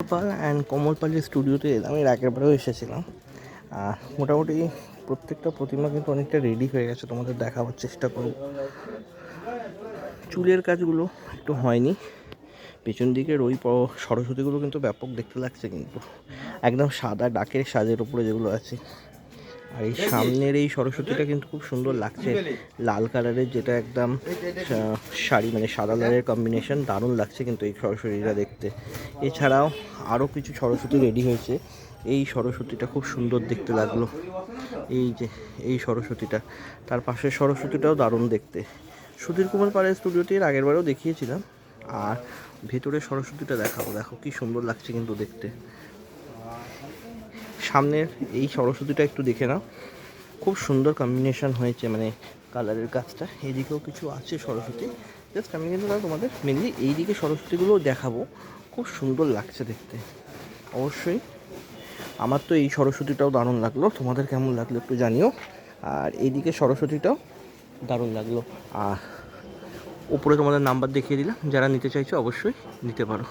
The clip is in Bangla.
পাল অ্যান্ড কমল পালের স্টুডিওতে আমি এর আগের বারেও এসেছিলাম। মোটামুটি প্রত্যেকটা প্রতিমা কিন্তু অনেকটা রেডি হয়ে গেছে, তোমাদের দেখাবার চেষ্টা করব। চুলের কাজগুলো একটু হয়নি, পেছন দিকের ওই সরস্বতীগুলো কিন্তু ব্যাপক দেখতে লাগছে, কিন্তু একদম সাদা ডাকের সাজের ওপরে যেগুলো আছে। আর এই সামনের এই সরস্বতীটা কিন্তু খুব সুন্দর লাগছে, লাল কালারের, যেটা একদম শাড়ি মানে সাদা লালের কম্বিনেশন, দারুণ লাগছে কিন্তু এই সরস্বতীটা দেখতে। এছাড়াও আরও কিছু সরস্বতী রেডি হয়েছে। এই সরস্বতীটা খুব সুন্দর দেখতে লাগলো, এই যে এই সরস্বতীটা, তার পাশের সরস্বতীটাও দারুণ দেখতে। সুধীর কুমার পালের স্টুডিওতে এর আগের বারেও দেখিয়েছিলাম। আর ভেতরে সরস্বতীটা দেখাবো, দেখো কি সুন্দর লাগছে কিন্তু দেখতে। সামনের এই সরস্বতীটা একটু দেখে নাও, খুব সুন্দর কম্বিনেশন হয়েছে, মানে কালারের কাজটা। এইদিকেও কিছু আছে সরস্বতী, জাস্ট আমি কিন্তু তোমাদের মেনলি এই দিকে সরস্বতীগুলো দেখাবো, খুব সুন্দর লাগছে দেখতে। অবশ্যই আমার তো এই সরস্বতীটাও দারুণ লাগলো, তোমাদের কেমন লাগলো একটু জানিও। আর এইদিকে সরস্বতীটাও দারুণ লাগলো। আর ওপরে তোমাদের নাম্বার দেখিয়ে দিলাম, যারা নিতে চাইছো অবশ্যই নিতে পারো।